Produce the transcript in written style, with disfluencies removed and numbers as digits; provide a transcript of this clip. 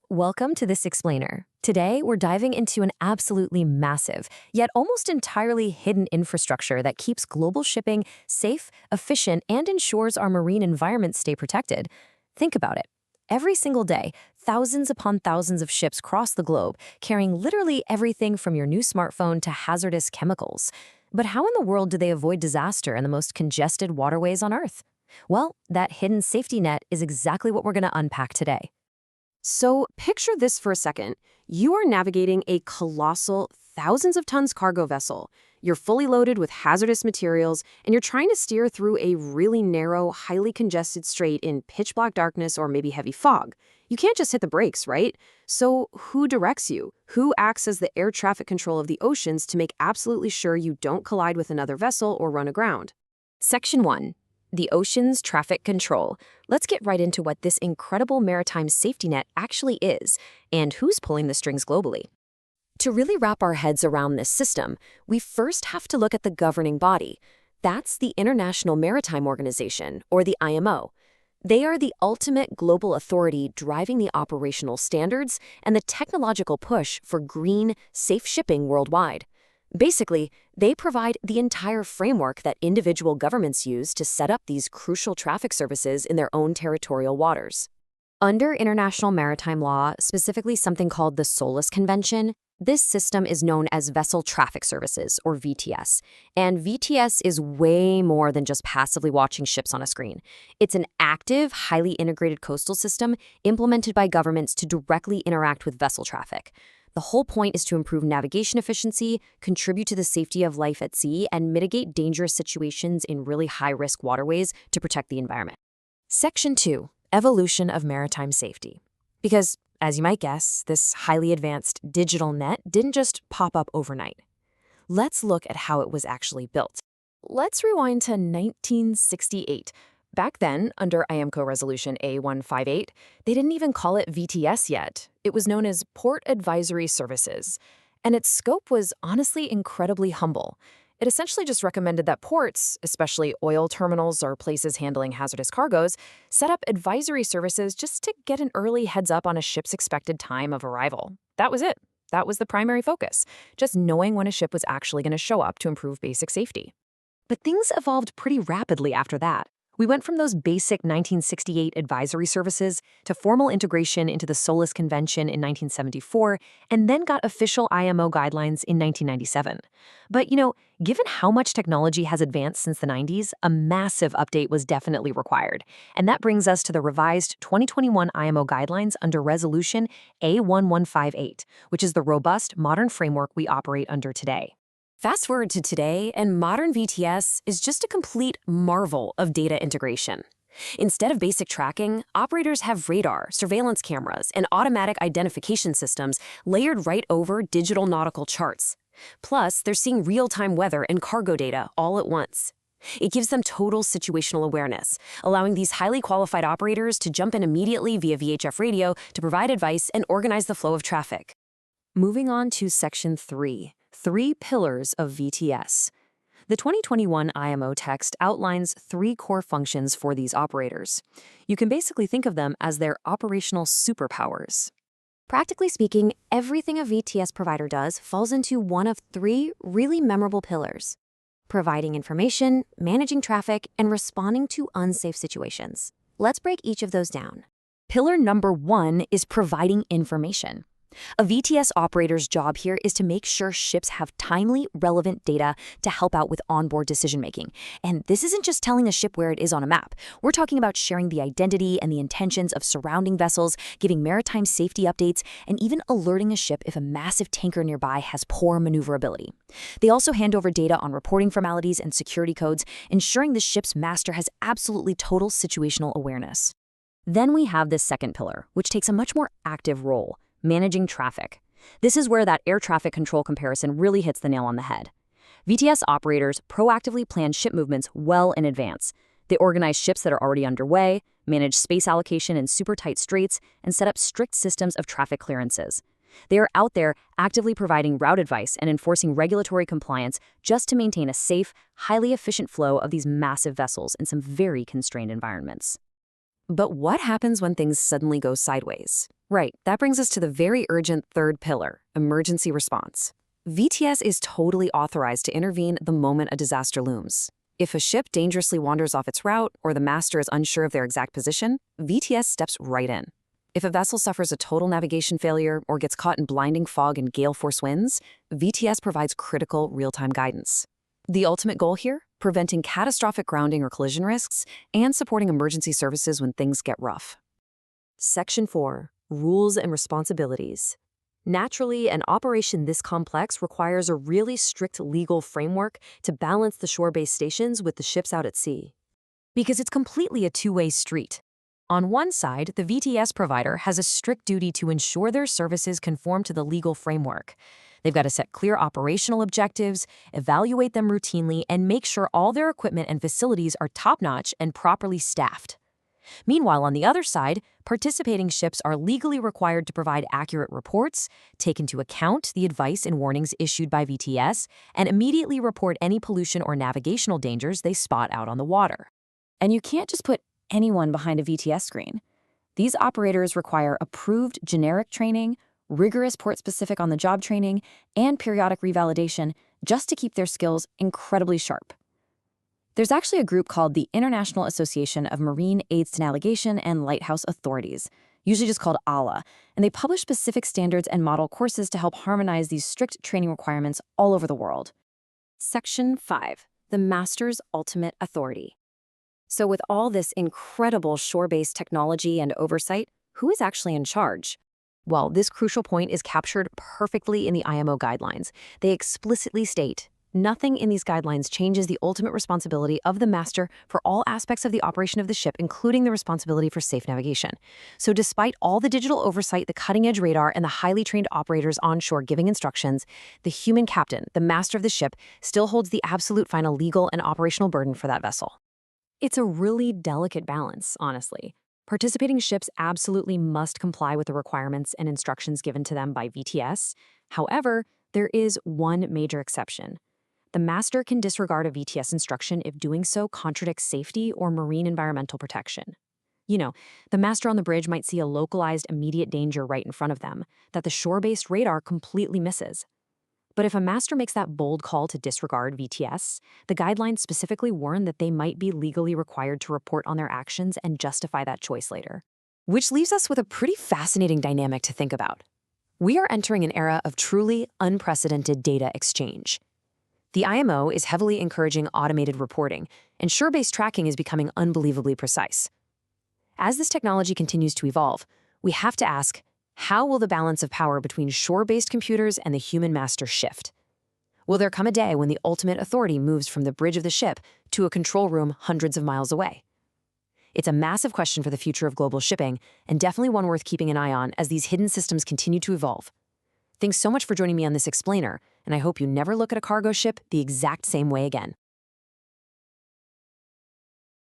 Welcome to this explainer. Today, we're diving into an absolutely massive, yet almost entirely hidden infrastructure that keeps global shipping safe, efficient, and ensures our marine environments stay protected. Think about it. Every single day, thousands upon thousands of ships cross the globe, carrying literally everything from your new smartphone to hazardous chemicals. But how in the world do they avoid disaster in the most congested waterways on Earth? Well, that hidden safety net is exactly what we're going to unpack today. So picture this for a second. You are navigating a colossal, thousands of tons cargo vessel. You're fully loaded with hazardous materials, and you're trying to steer through a really narrow, highly congested strait in pitch-black darkness or maybe heavy fog. You can't just hit the brakes, right? So who directs you? Who acts as the air traffic control of the oceans to make absolutely sure you don't collide with another vessel or run aground? Section 1. The Ocean's Traffic Control. Let's get right into what this incredible maritime safety net actually is and who's pulling the strings globally. To really wrap our heads around this system, we first have to look at the governing body. That's the International Maritime Organization, or the IMO. They are the ultimate global authority driving the operational standards and the technological push for green, safe shipping worldwide. Basically, they provide the entire framework that individual governments use to set up these crucial traffic services in their own territorial waters. Under international maritime law, specifically something called the SOLAS Convention, this system is known as Vessel Traffic Services, or VTS. And VTS is way more than just passively watching ships on a screen. It's an active, highly integrated coastal system implemented by governments to directly interact with vessel traffic. The whole point is to improve navigation efficiency, contribute to the safety of life at sea, and mitigate dangerous situations in really high-risk waterways to protect the environment. Section 2. Evolution of maritime safety. Because, as you might guess, this highly advanced digital net didn't just pop up overnight. Let's look at how it was actually built. Let's rewind to 1968. Back then, under IMCO Resolution A158, they didn't even call it VTS yet. It was known as Port Advisory Services, and its scope was honestly incredibly humble. It essentially just recommended that ports, especially oil terminals or places handling hazardous cargoes, set up advisory services just to get an early heads up on a ship's expected time of arrival. That was it. That was the primary focus, just knowing when a ship was actually going to show up to improve basic safety. But things evolved pretty rapidly after that. We went from those basic 1968 advisory services to formal integration into the SOLAS Convention in 1974, and then got official IMO guidelines in 1997. But, given how much technology has advanced since the 90s, a massive update was definitely required. And that brings us to the revised 2021 IMO guidelines under Resolution A1158, which is the robust, modern framework we operate under today. Fast forward to today, and modern VTS is just a complete marvel of data integration. Instead of basic tracking, operators have radar, surveillance cameras, and automatic identification systems layered right over digital nautical charts. Plus, they're seeing real-time weather and cargo data all at once. It gives them total situational awareness, allowing these highly qualified operators to jump in immediately via VHF radio to provide advice and organize the flow of traffic. Moving on to Section 3. 3 pillars of VTS. The 2021 IMO text outlines 3 core functions for these operators. You can basically think of them as their operational superpowers. Practically speaking, everything a VTS provider does falls into one of 3 really memorable pillars: providing information, managing traffic, and responding to unsafe situations. Let's break each of those down. Pillar number 1 is providing information. A VTS operator's job here is to make sure ships have timely, relevant data to help out with onboard decision-making. And this isn't just telling a ship where it is on a map. We're talking about sharing the identity and the intentions of surrounding vessels, giving maritime safety updates, and even alerting a ship if a massive tanker nearby has poor maneuverability. They also hand over data on reporting formalities and security codes, ensuring the ship's master has absolutely total situational awareness. Then we have this second pillar, which takes a much more active role: managing traffic. This is where that air traffic control comparison really hits the nail on the head. VTS operators proactively plan ship movements well in advance. They organize ships that are already underway, manage space allocation in super tight straits, and set up strict systems of traffic clearances. They are out there actively providing route advice and enforcing regulatory compliance just to maintain a safe, highly efficient flow of these massive vessels in some very constrained environments. But what happens when things suddenly go sideways? Right, that brings us to the very urgent third pillar, emergency response. VTS is totally authorized to intervene the moment a disaster looms. If a ship dangerously wanders off its route or the master is unsure of their exact position, VTS steps right in. If a vessel suffers a total navigation failure or gets caught in blinding fog and gale force winds, VTS provides critical real-time guidance. The ultimate goal here? Preventing catastrophic grounding or collision risks and supporting emergency services when things get rough. Section 4. Rules and responsibilities. Naturally, an operation this complex requires a really strict legal framework to balance the shore-based stations with the ships out at sea. Because it's completely a two-way street. On one side, the VTS provider has a strict duty to ensure their services conform to the legal framework. They've got to set clear operational objectives, evaluate them routinely, and make sure all their equipment and facilities are top-notch and properly staffed. Meanwhile, on the other side, participating ships are legally required to provide accurate reports, take into account the advice and warnings issued by VTS, and immediately report any pollution or navigational dangers they spot out on the water. And you can't just put anyone behind a VTS screen. These operators require approved generic training, rigorous port-specific on-the-job training, and periodic revalidation just to keep their skills incredibly sharp. There's actually a group called the International Association of Marine Aids to Navigation and Lighthouse Authorities, usually just called ALA, and they publish specific standards and model courses to help harmonize these strict training requirements all over the world. Section 5. The Master's Ultimate Authority. So with all this incredible shore-based technology and oversight, who is actually in charge? Well, this crucial point is captured perfectly in the IMO guidelines. They explicitly state, nothing in these guidelines changes the ultimate responsibility of the master for all aspects of the operation of the ship, including the responsibility for safe navigation. So despite all the digital oversight, the cutting-edge radar, and the highly trained operators on shore giving instructions, the human captain, the master of the ship, still holds the absolute final legal and operational burden for that vessel. It's a really delicate balance, honestly. Participating ships absolutely must comply with the requirements and instructions given to them by VTS. However, there is one major exception. The master can disregard a VTS instruction if doing so contradicts safety or marine environmental protection. You know, the master on the bridge might see a localized immediate danger right in front of them that the shore-based radar completely misses. But if a master makes that bold call to disregard VTS, the guidelines specifically warn that they might be legally required to report on their actions and justify that choice later. Which leaves us with a pretty fascinating dynamic to think about. We are entering an era of truly unprecedented data exchange. The IMO is heavily encouraging automated reporting, and shore-based tracking is becoming unbelievably precise. As this technology continues to evolve, we have to ask, how will the balance of power between shore-based computers and the human master shift? Will there come a day when the ultimate authority moves from the bridge of the ship to a control room hundreds of miles away? It's a massive question for the future of global shipping, and definitely one worth keeping an eye on as these hidden systems continue to evolve. Thanks so much for joining me on this explainer, and I hope you never look at a cargo ship the exact same way again.